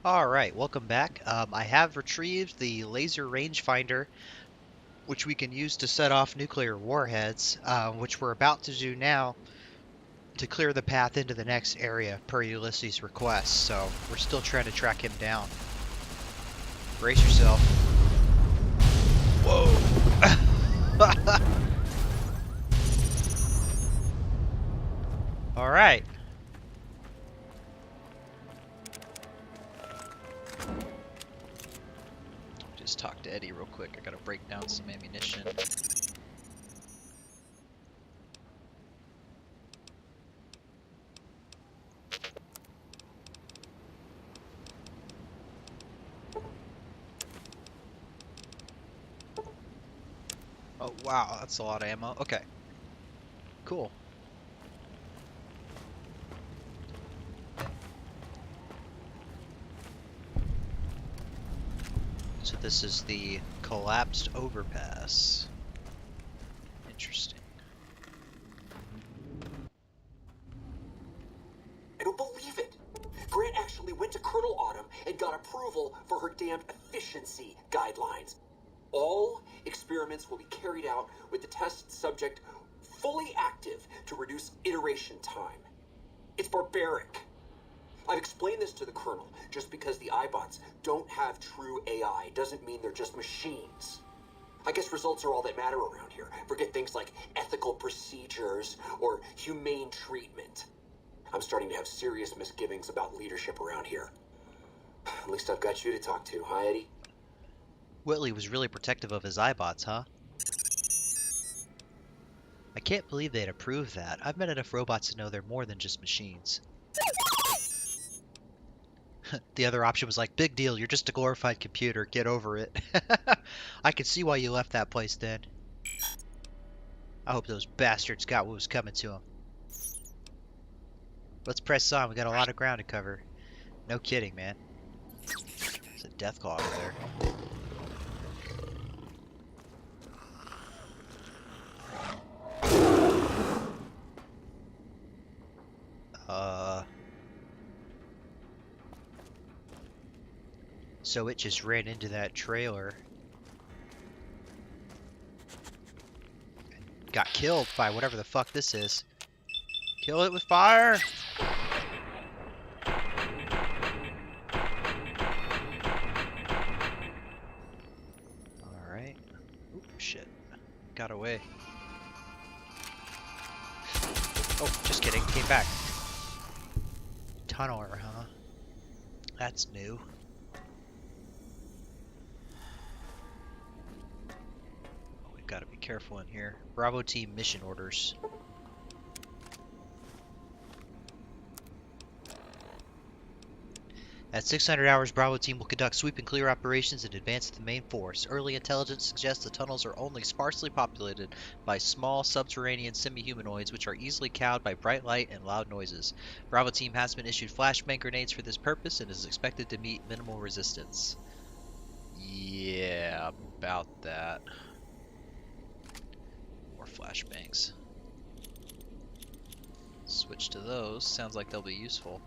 Alright, welcome back. I have retrieved the laser rangefinder, which we can use to set off nuclear warheads, which we're about to do now to clear the path into the next area per Ulysses' request. So we're still trying to track him down. Brace yourself. Whoa! Alright. Just talk to Eddie real quick. I gotta break down some ammunition. Oh wow, that's a lot of ammo. Okay, cool. So this is the collapsed overpass. Interesting. I don't believe it. Grant actually went to Colonel Autumn and got approval for her damned efficiency guidelines. All experiments will be carried out with the test subject fully active to reduce iteration time. It's barbaric. I've explained this to the Colonel. Just because the iBots don't have true AI doesn't mean they're just machines. I guess results are all that matter around here. Forget things like ethical procedures or humane treatment. I'm starting to have serious misgivings about leadership around here. At least I've got you to talk to, huh, Eddie? Whitley was really protective of his iBots, huh? I can't believe they'd approve that. I've met enough robots to know they're more than just machines. The other option was like, big deal, you're just a glorified computer, get over it. I can see why you left that place then. I hope those bastards got what was coming to them. Let's press on, we got a lot of ground to cover. No kidding, man. There's a death claw over there. So it just ran into that trailer. And got killed by whatever the fuck this is. Kill it with fire! Alright. Oop, shit. Got away. Oh, just kidding. Came back. Tunneler, huh? That's new. Oh, we've got to be careful in here. Bravo team mission orders. At 600 hours, Bravo team will conduct sweep and clear operations in advance of the main force. Early intelligence suggests the tunnels are only sparsely populated by small subterranean semi-humanoids which are easily cowed by bright light and loud noises. Bravo team has been issued flashbang grenades for this purpose and is expected to meet minimal resistance. Yeah, about that. More flashbangs. Switch to those. Sounds like they'll be useful.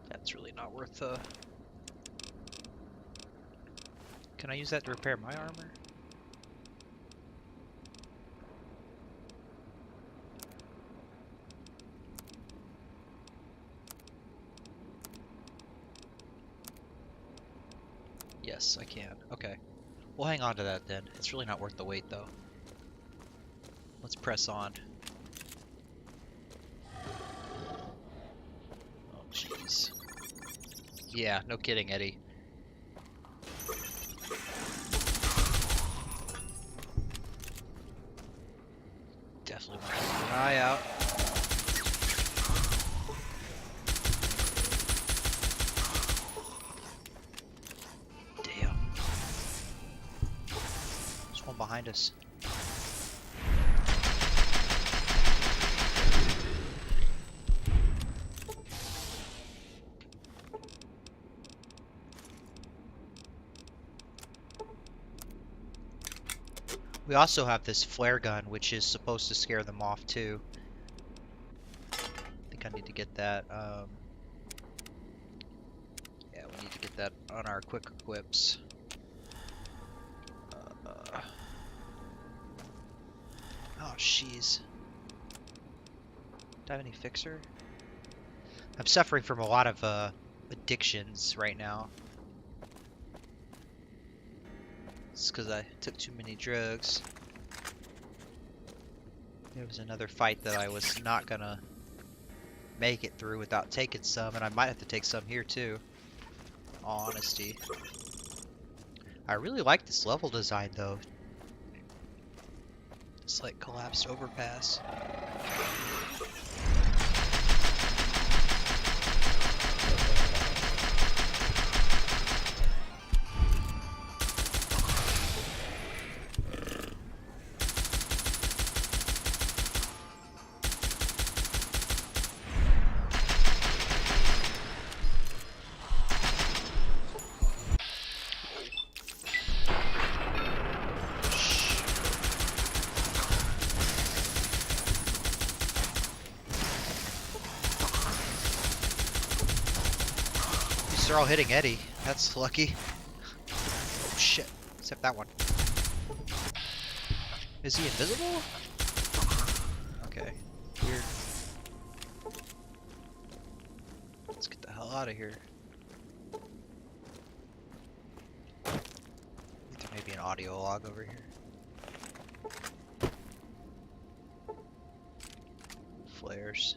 That's really not worth Can I use that to repair my armor? Yes, I can. Okay. We'll hang on to that then. It's really not worth the wait though. Let's press on. Oh jeez. Yeah, no kidding, Eddie. Definitely want to keep an eye out. Damn. There's one behind us. We also have this flare gun, which is supposed to scare them off too. I think I need to get that. Yeah, we need to get that on our quick equips. Oh, jeez. Do I have any fixer? I'm suffering from a lot of addictions right now. It's because I took too many drugs. There was another fight that I was not gonna make it through without taking some, and I might have to take some here too. In all honesty. I really like this level design though. It's like collapsed overpass. These are all hitting Eddie. That's lucky. Oh shit. Except that one. Is he invisible? Okay. Weird. Let's get the hell out of here. I think there may be an audio log over here. Flares.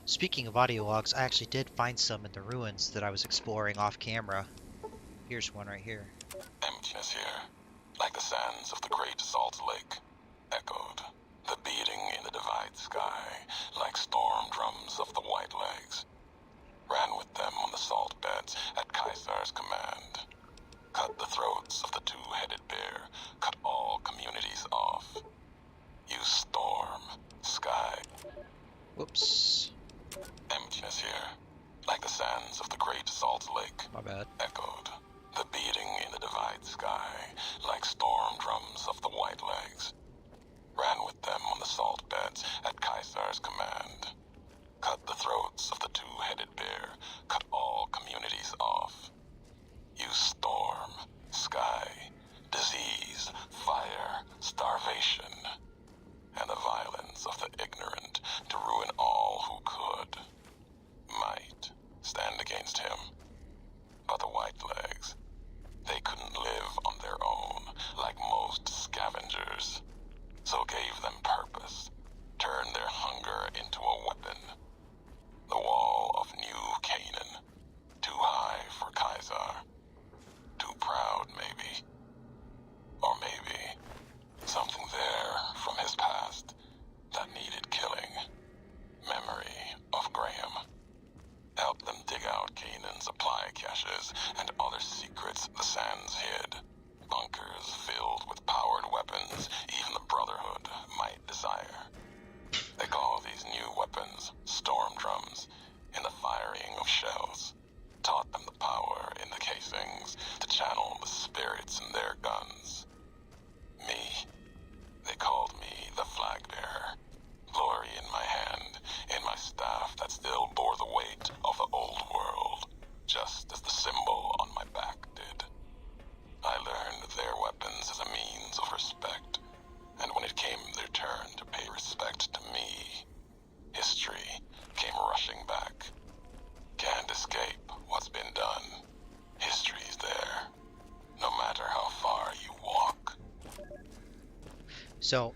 Speaking of audio logs, I actually did find some in the ruins that I was exploring off camera. Here's one right here. Emptiness here, like the sands of the great salt lake, echoed. The beating in the divide sky, like storm drums of the white legs. Ran with them on the salt beds at Caesar's command. Cut the throats of the two-headed bear, cut all communities off. You storm, sky. Whoops. Emptiness here, like the sands of the great salt lake, My bad. echoed. The beating in the divide sky, like storm drums of the white legs. Ran with them on the salt beds at Caesar's command. Cut the throats of the two-headed bear, cut all communities off. You storm, sky, disease, fire, starvation, and the violence of the ignorant to ruin all who could. Might stand against him. But the white legs, they couldn't live on their own like most scavengers. So gave them purpose, turned their hunger into a weapon. The wall of New Canaan, too high for Caesar. Too proud, maybe. Or maybe something there from his past that needed killing. Memory of Graham. Helped them dig out Canaan's supply caches and other secrets the sands hid. Bunkers filled with powered weapons even the Brotherhood might desire. They call these new weapons storm drums in the firing of shells. Taught them the power in the casings to channel the spirits in their guns. Me, they called me the flag bearer. Glory in my hand, in my staff that still bore the weight of the old world, just as the symbol on my back did. I learned their weapons as a means of respect, and when it came their turn to pay respect to me, history came rushing back. Can't escape what's been done. History's there, no matter how far you walk. So,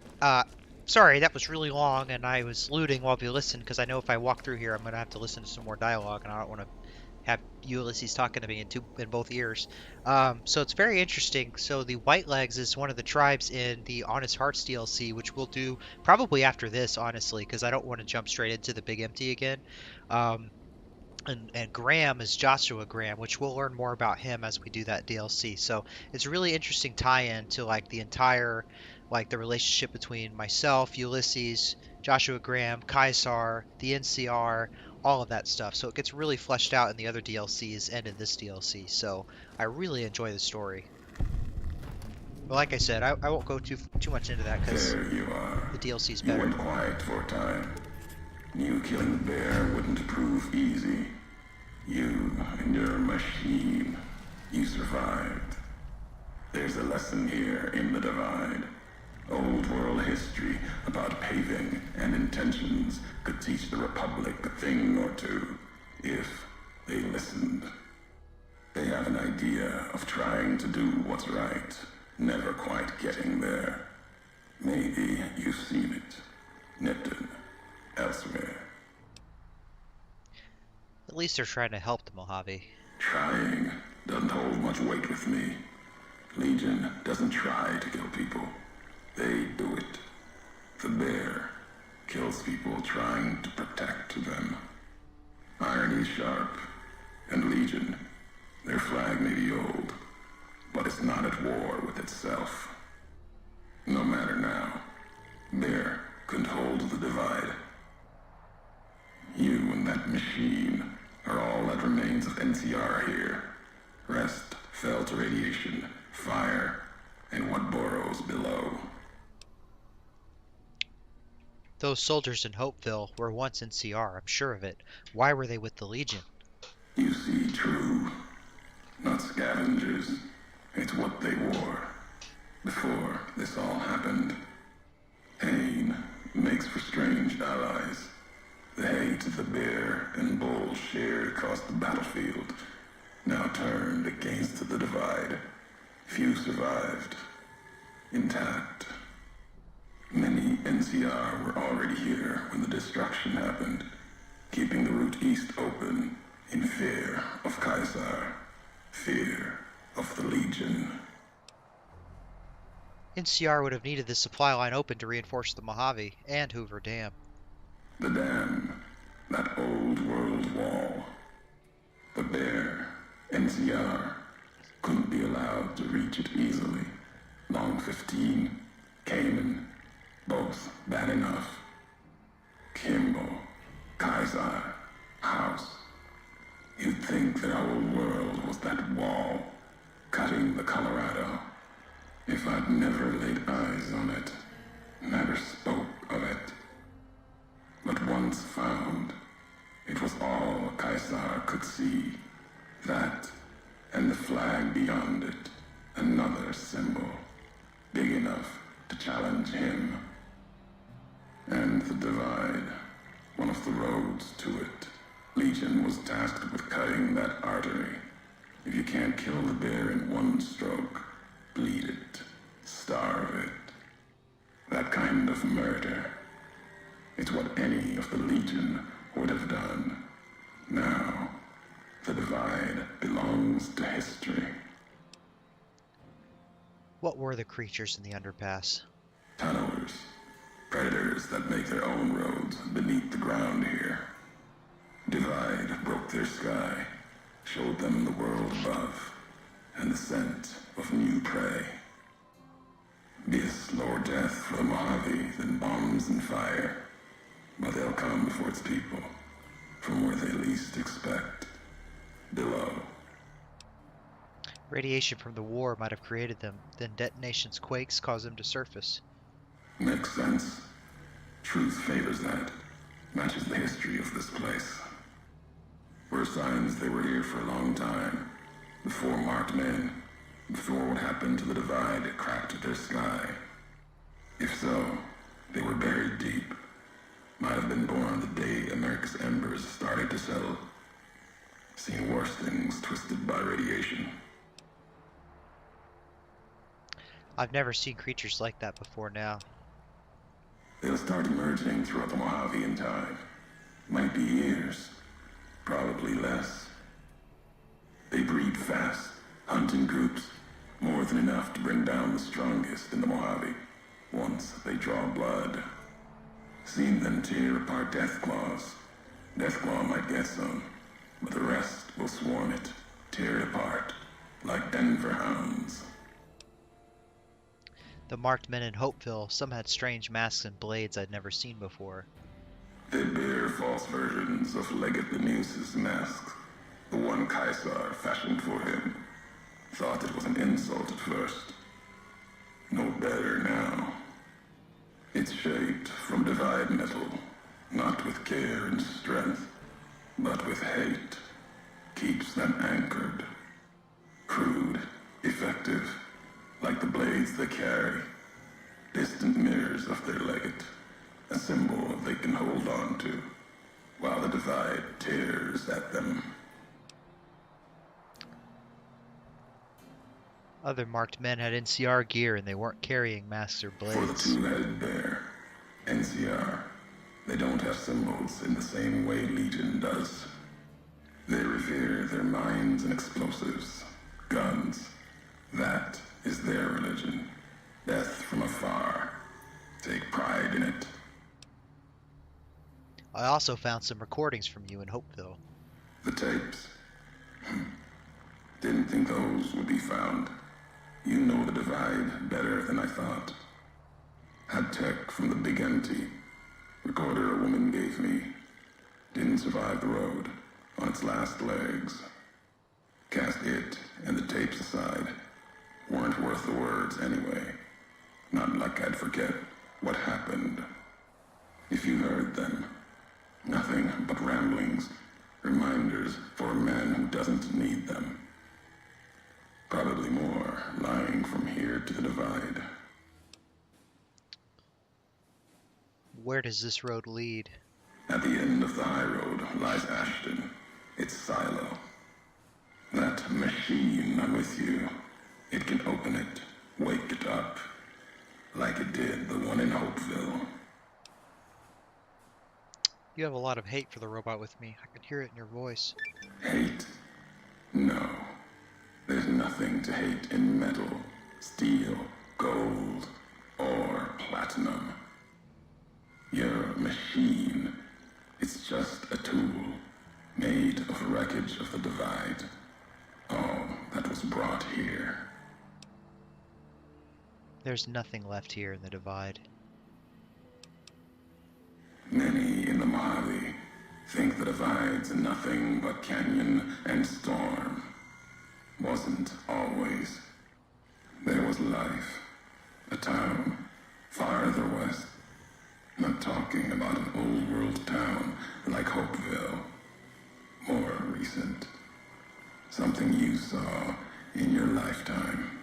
sorry, that was really long, and I was looting while we listened, because I know if I walk through here, I'm going to have to listen to some more dialogue, and I don't want to have Ulysses talking to me in both ears. So it's very interesting. So the Whitelegs is one of the tribes in the Honest Hearts DLC, which we'll do probably after this, honestly, because I don't want to jump straight into the Big Empty again. And Graham is Joshua Graham, which we'll learn more about him as we do that DLC. So it's a really interesting tie-in to like the entire, like the relationship between myself, Ulysses, Joshua Graham, Kaisar, the NCR, all of that stuff. So it gets really fleshed out in the other DLCs and in this DLC. So I really enjoy the story. But like I said, I won't go too much into that because There you are. the DLC is You better. went quiet for a time. Knew killing the bear wouldn't prove easy. You and your machine, you survived. There's a lesson here in the Divide. Old world history about paving and intentions could teach the Republic a thing or two, if they listened. They have an idea of trying to do what's right, never quite getting there. Maybe you've seen it. Nipton, elsewhere. At least they're trying to help the Mojave. Trying doesn't hold much weight with me. Legion doesn't try to kill people. They do it. The bear kills people trying to protect them. Irony's sharp, and Legion, their flag may be old, but it's not at war with itself. No matter now, Bear couldn't hold the Divide. You and that machine are all that remains of NCR here. Rest fell to radiation, fire, and what burrows below. Those soldiers in Hopeville were once NCR, I'm sure of it. Why were they with the Legion? You see, true. Not scavengers. It's what they wore. Before this all happened. Pain makes for strange allies. The hate the bear and bull shared across the battlefield now turned against the Divide. Few survived. Intact. Many NCR were already here when the destruction happened, keeping the route east open in fear of Kaisar, fear of the Legion. NCR would have needed the supply line open to reinforce the Mojave and Hoover Dam. The dam, that old world wall. The bear, NCR, couldn't be allowed to reach it easily. Long 15, Cayman, both bad enough. Kimball, Kaisar, House. You'd think their whole world was that wall, cutting the Colorado. If I'd never laid eyes on it, never spoke of it. But once found, it was all Kaisar could see. That, and the flag beyond it, another symbol, big enough to challenge him. And the Divide, one of the roads to it. Legion was tasked with cutting that artery. If you can't kill the bear in one stroke, bleed it, starve it. That kind of murder. It's what any of the Legion would have done. Now, the Divide belongs to history. What were the creatures in the underpass? Tunnelers. Predators that make their own roads beneath the ground here. Divide broke their sky, showed them the world above, and the scent of new prey. Be a slower death for the Mojave than bombs and fire, but they'll come before its people, from where they least expect, below. Radiation from the war might have created them, then detonation's quakes caused them to surface. Makes sense. Truth favors that. Matches the history of this place. Were signs they were here for a long time. Before marked men. Before what happened to the Divide cracked their sky. If so, they were buried deep. Might have been born the day America's embers started to settle. Seen worse things twisted by radiation. I've never seen creatures like that before now. They'll start emerging throughout the Mojave in time. Might be years. Probably less. They breed fast, hunt in groups, more than enough to bring down the strongest in the Mojave, once they draw blood. Seen them tear apart Deathclaws. Deathclaw might get some, but the rest will swarm it, tear it apart, like Denver hounds. The marked men in Hopeville, some had strange masks and blades I'd never seen before. They bear false versions of Legate Benuse's mask, the one Caesar fashioned for him. Thought it was an insult at first. No better now. It's shaped from divide metal, not with care and strength, but with hate. Keeps them anchored. Crude, effective, like the blades they carry. Distant mirrors of their legate, a symbol they can hold on to, while the divide tears at them. Other marked men had NCR gear and they weren't carrying masks or For the blades. two-headed bear, NCR, they don't have symbols in the same way Legion does. They revere their mines and explosives, guns. That is their religion. Death from afar. Take pride in it. I also found some recordings from you in Hopeville. The tapes. Didn't think those would be found. You know the divide better than I thought. Had tech from the big empty. Recorder a woman gave me. Didn't survive the road. On its last legs. Cast it and the tapes aside. Weren't worth the words anyway. Not like I'd forget what happened. If you heard them. Nothing but ramblings. Reminders for a man who doesn't need them. Probably more lying from here to the divide. Where does this road lead? At the end of the high road lies Ashton. Its silo. That machine I'm with you. It can open it, wake it up. Like it did the one in Hopeville. You have a lot of hate for the robot with me. I can hear it in your voice. Hate? No. There's nothing to hate in metal, steel, gold, or platinum. You're a machine. It's just a tool, made of wreckage of the divide. All that was brought here. There's nothing left here in the divide. Many in the Mojave think the divide's nothing but canyon and storm. Wasn't always. There was life. A town farther west. Not talking about an old world town like Hopeville. More recent. Something you saw in your lifetime.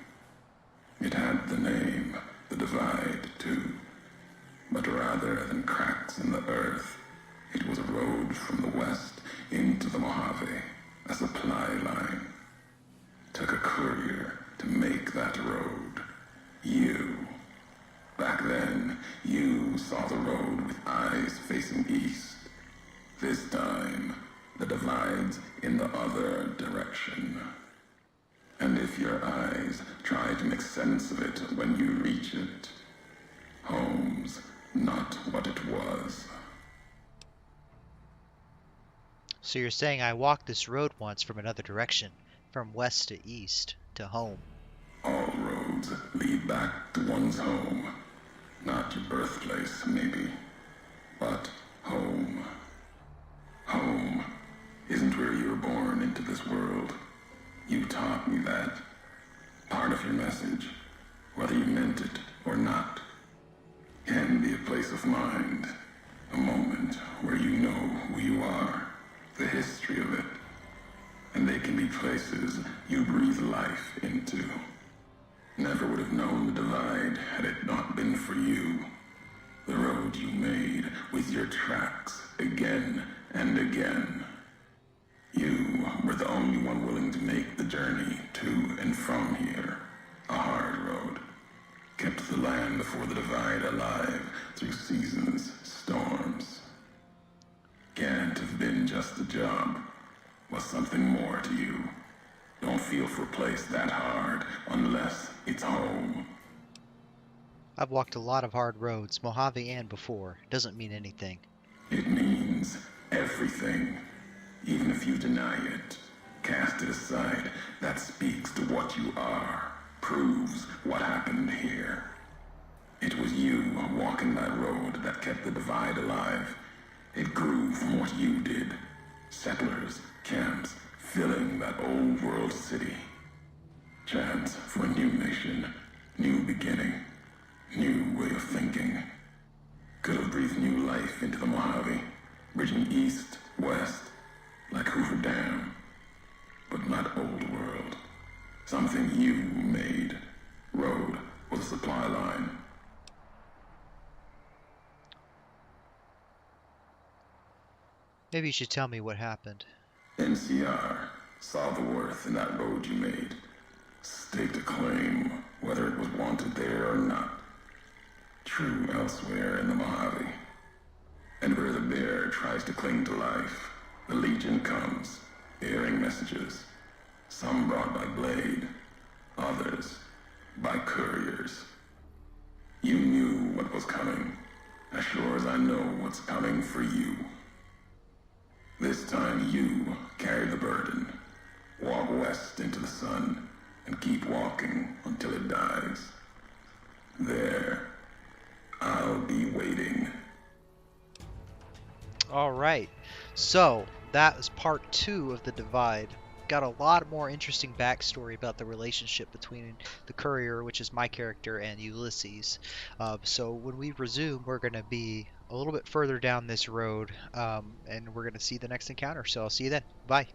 It had the name, the divide, too. But rather than cracks in the earth, it was a road from the west into the Mojave, a supply line. Took a courier to make that road. You. Back then, you saw the road with eyes facing east. This time, the divide's in the other direction. And if your eyes try to make sense of it when you reach it, home's not what it was. So you're saying I walked this road once from another direction, from west to east, to home. All roads lead back to one's home. Not your birthplace, maybe, but home. Home isn't where you were born into this world. You taught me that. Part of your message, whether you meant it or not, can be a place of mind, a moment where you know who you are, the history of it, and they can be places you breathe life into. Never would have known the divide had it not been for you. The road you made with your tracks again and again. You were the only one willing to make the journey to and from here. A hard road. Kept the land before the divide alive through seasons, storms. Can't have been just a job. Was something more to you. Don't feel for a place that hard unless it's home. I've walked a lot of hard roads, Mojave and before. Doesn't mean anything. It means everything. Even if you deny it, cast it aside, that speaks to what you are. Proves what happened here. It was you walking that road that kept the divide alive. It grew from what you did. Settlers, camps, filling that old world city. Chance for a new nation, new beginning, new way of thinking. Could have breathed new life into the Mojave, bridging east, west, like Hoover Dam. But not old world. Something you made. Road was a supply line. Maybe you should tell me what happened. NCR saw the worth in that road you made. Staked a claim, whether it was wanted there or not. True elsewhere in the Mojave. And where the bear tries to cling to life, the Legion comes, bearing messages. Some brought by blade, others by couriers. You knew what was coming, as sure as I know what's coming for you. This time you carry the burden. Walk west into the sun, and keep walking until it dies. There, I'll be waiting. All right, so that was part 2 of The Divide. Got a lot more interesting backstory about the relationship between the courier, which is my character, and Ulysses. So when we resume, we're going to be a little bit further down this road, and we're going to see the next encounter. So I'll see you then. Bye.